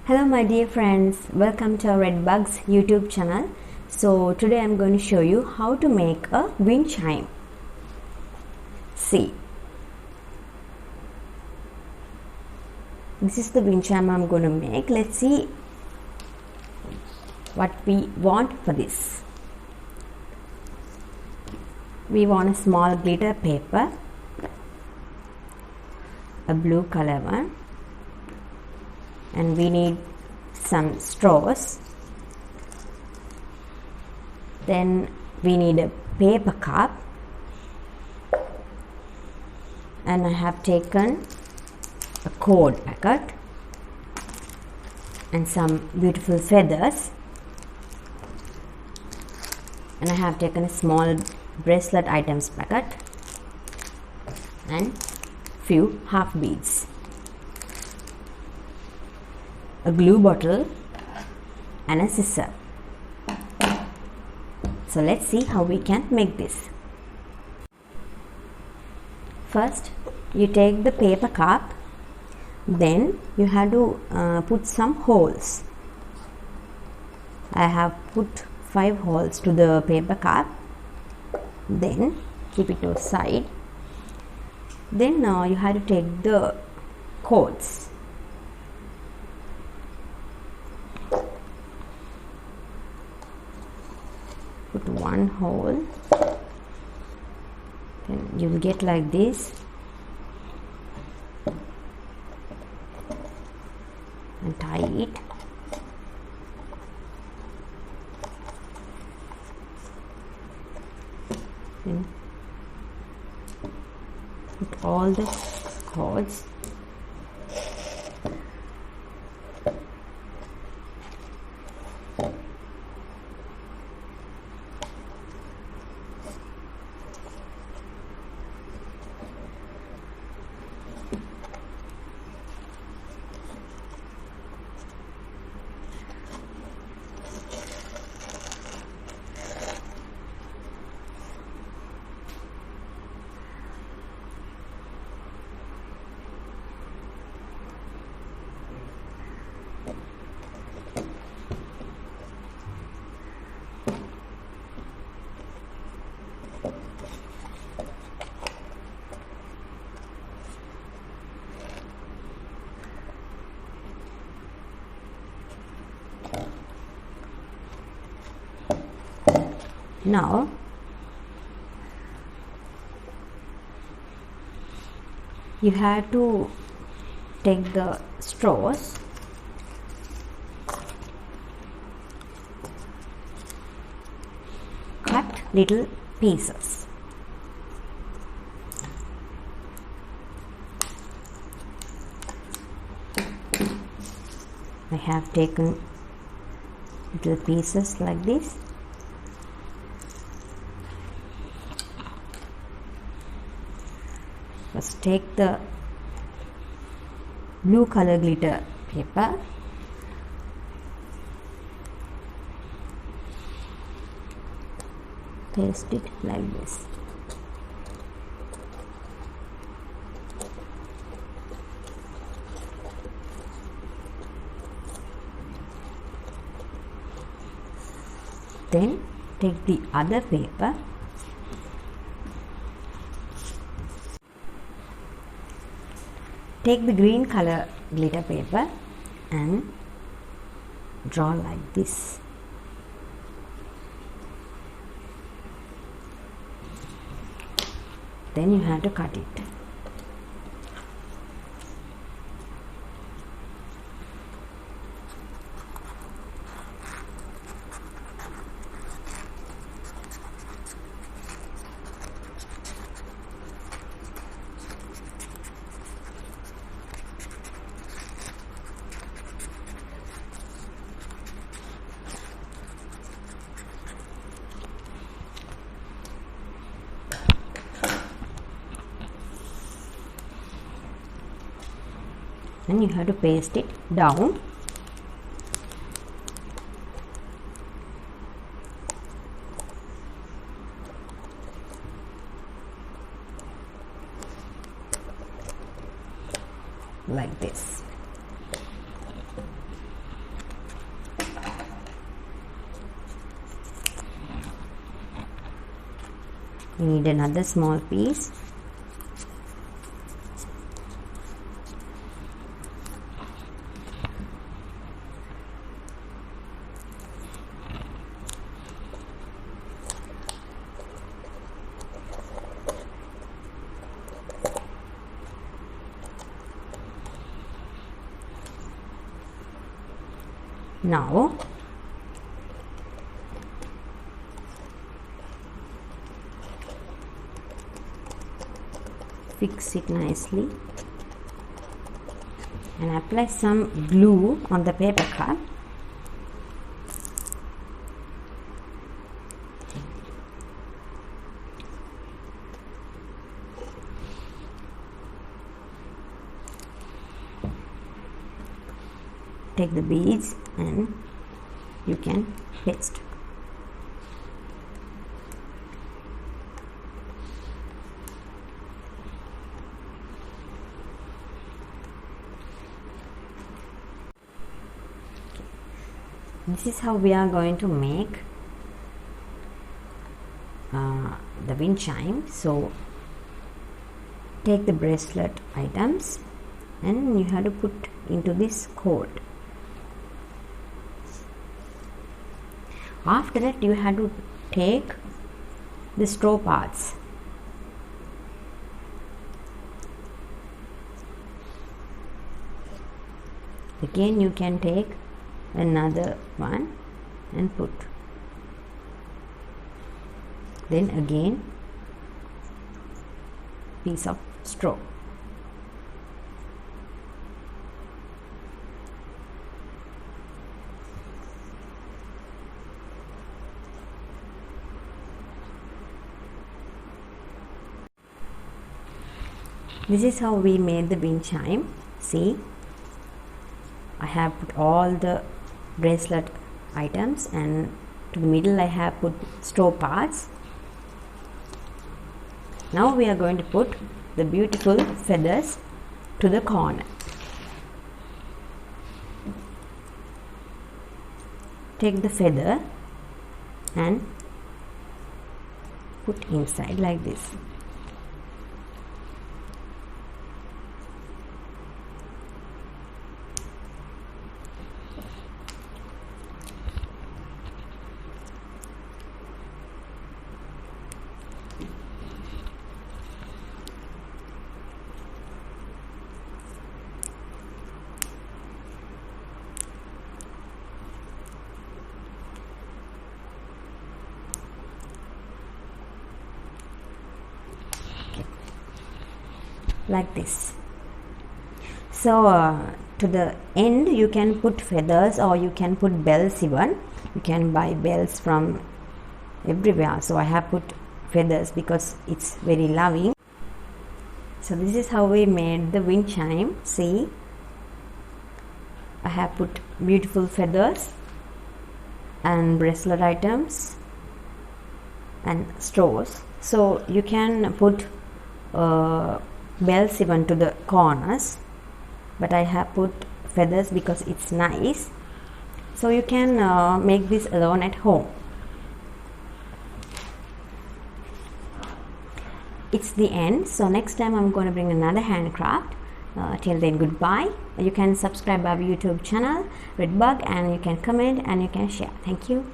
Hello my dear friends, welcome to our Redbugs YouTube channel. So today I'm going to show you how to make a wind chime. See, this is the wind chime I'm going to make. Let's see what we want for this. We want a small glitter paper, a blue color one, and we need some straws. Then we need a paper cup, and I have taken a cord packet and some beautiful feathers, and I have taken a small bracelet items packet and few half beads, a glue bottle and a scissor. So let's see how we can make this. First you take the paper cup, then you have to put some holes. I have put 5 holes to the paper cup. Then keep it to the side. Then you have to take the cords. Put one hole, then you will get like this, and tie it. Then put all the cords. Now you have to take the straws, cut little pieces. I have taken little pieces like this. First take the blue color glitter paper, paste it like this. Then take the other paper, take the green color glitter paper and draw like this. Then you have to cut it. And you have to paste it down. Like this. need another small piece. Now fix it nicely and apply some glue on the paper cup. Take the beads and you can paste. This is how we are going to make the wind chime. So take the bracelet items and you have to put into this cord. After that you have to take the straw parts. Again you can take another one and put. Then again piece of straw. This is how we made the wind chime. See, I have put all the bracelet items and to the middle I have put straw parts. Now we are going to put the beautiful feathers to the corner. Take the feather and put inside like this. Like this. So to the end you can put feathers or you can put bells even. You can buy bells from everywhere. So I have put feathers because it's very loving. So this is how we made the wind chime. See, I have put beautiful feathers and bracelet items and straws. So you can put bells even to the corners, but I have put feathers because it's nice. So you can make this alone at home. It's the end. So next time I'm going to bring another handcraft. Till then, goodbye. You can subscribe our YouTube channel Redbug and you can comment and you can share. Thank you.